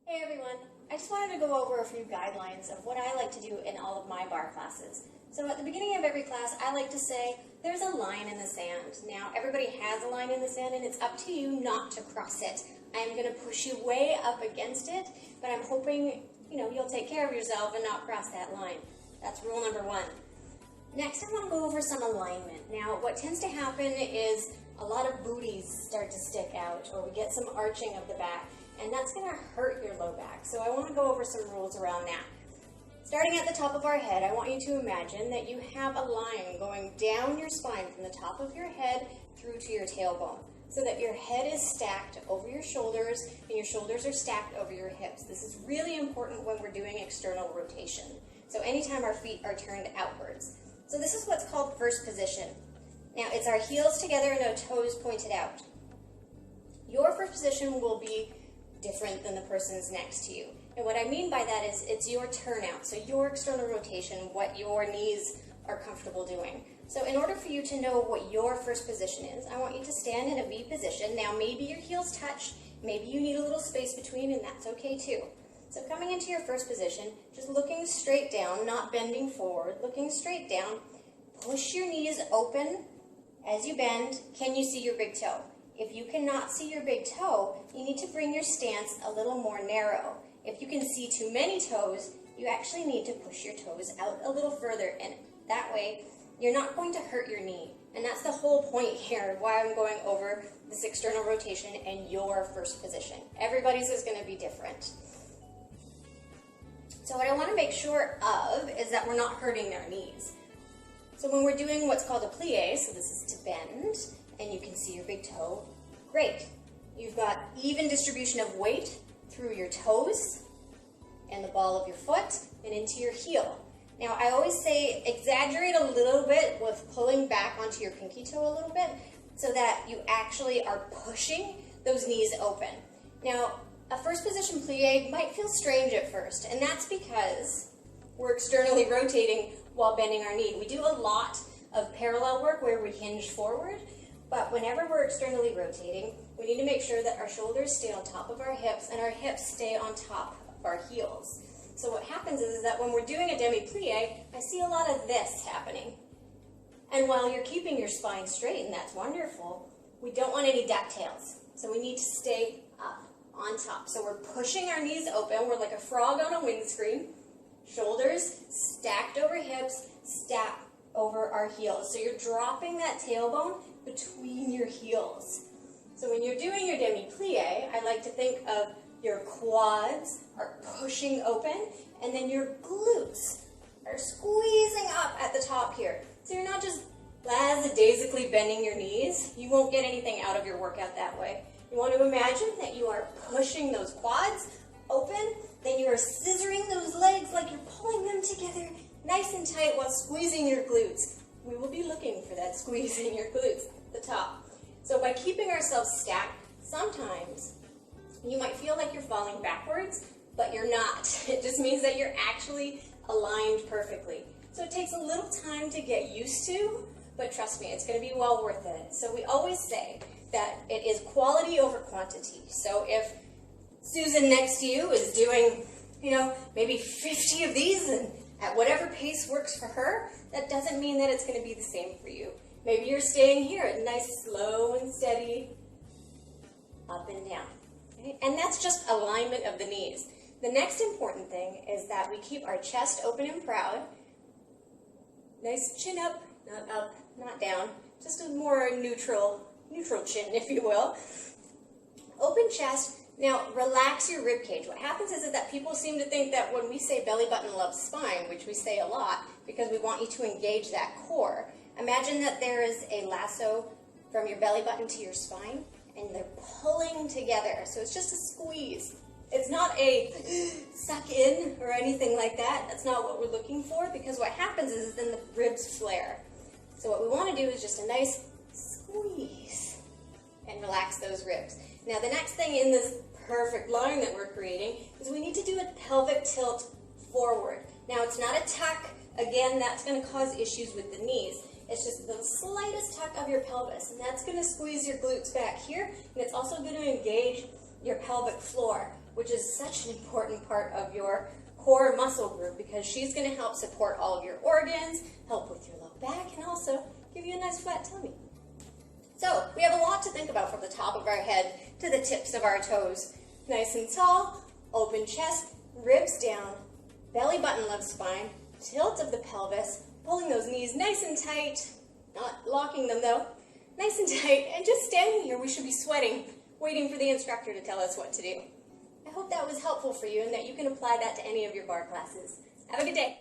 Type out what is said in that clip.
Hey everyone, I just wanted to go over a few guidelines of what I like to do in all of my bar classes. So at the beginning of every class, I like to say, there's a line in the sand. Now, everybody has a line in the sand and it's up to you not to cross it. I'm going to push you way up against it, but I'm hoping, you'll take care of yourself and not cross that line. That's rule number one. Next, I want to go over some alignment. Now, what tends to happen is a lot of booties start to stick out, or we get some arching of the back, and that's going to hurt your low back. So I want to go over some rules around that. Starting at the top of our head, I want you to imagine that you have a line going down your spine from the top of your head through to your tailbone, so that your head is stacked over your shoulders and your shoulders are stacked over your hips. This is really important when we're doing external rotation. So anytime our feet are turned outwards. So this is what's called first position. Now it's our heels together and our toes pointed out. Your first position will be different than the person's next to you. And what I mean by that is it's your turnout, so your external rotation, what your knees are comfortable doing. So in order for you to know what your first position is, I want you to stand in a V position. Now maybe your heels touch, maybe you need a little space between, and that's okay too. So coming into your first position, just looking straight down, not bending forward, looking straight down, push your knees open as you bend. Can you see your big toe? If you cannot see your big toe, you need to bring your stance a little more narrow. If you can see too many toes, you actually need to push your toes out a little further, and that way you're not going to hurt your knee. And that's the whole point here, why I'm going over this external rotation and your first position. Everybody's is going to be different. So what I want to make sure of is that we're not hurting their knees. So when we're doing what's called a plie, so this is to bend, and you can see your big toe, great. You've got even distribution of weight through your toes and the ball of your foot and into your heel. Now I always say exaggerate a little bit with pulling back onto your pinky toe a little bit so that you actually are pushing those knees open. Now a first position plie might feel strange at first, and that's because we're externally rotating while bending our knee. We do a lot of parallel work where we hinge forward, but whenever we're externally rotating, we need to make sure that our shoulders stay on top of our hips and our hips stay on top of our heels. So what happens is that when we're doing a demi-plie, I see a lot of this happening. And while you're keeping your spine straight, and that's wonderful, we don't want any ducktails. So we need to stay up on top. So we're pushing our knees open. We're like a frog on a windscreen. Shoulders stacked over hips, stacked over our heels. So you're dropping that tailbone between your heels. So when you're doing your demi-plie, I like to think of your quads are pushing open, and then your glutes are squeezing up at the top here. So you're not just lackadaisically bending your knees. You won't get anything out of your workout that way. You want to imagine that you are pushing those quads open, then you are scissoring those legs like you're pulling them together nice and tight while squeezing your glutes. We will be looking for that squeeze in your glutes at the top. So by keeping ourselves stacked, sometimes you might feel like you're falling backwards, but you're not. It just means that you're actually aligned perfectly. So it takes a little time to get used to, but trust me, it's going to be well worth it. So we always say that it is quality over quantity. So if Susan next to you is doing, maybe 50 of these and at whatever pace works for her, that doesn't mean that it's going to be the same for you. Maybe you're staying here at nice, slow and steady, up and down. Okay? And that's just alignment of the knees. The next important thing is that we keep our chest open and proud. Nice chin up, not down. Just a more neutral chin, if you will. Open chest. Now, relax your rib cage. What happens is that people seem to think that when we say belly button loves spine, which we say a lot because we want you to engage that core, imagine that there is a lasso from your belly button to your spine, and they're pulling together. So it's just a squeeze. It's not a suck in or anything like that. That's not what we're looking for, because what happens is then the ribs flare. So what we want to do is just a nice squeeze and relax those ribs. Now the next thing in this perfect line that we're creating is we need to do a pelvic tilt forward. Now it's not a tuck. Again, that's going to cause issues with the knees. It's just the slightest tuck of your pelvis, and that's going to squeeze your glutes back here, and it's also going to engage your pelvic floor, which is such an important part of your core muscle group because she's going to help support all of your organs, help with your low back, and also give you a nice flat tummy. So we have a lot to think about from the top of our head to the tips of our toes. Nice and tall, open chest, ribs down, belly button love spine, tilt of the pelvis, pulling those knees nice and tight, not locking them though, nice and tight, and just standing here. We should be sweating, waiting for the instructor to tell us what to do. I hope that was helpful for you and that you can apply that to any of your barre classes. Have a good day.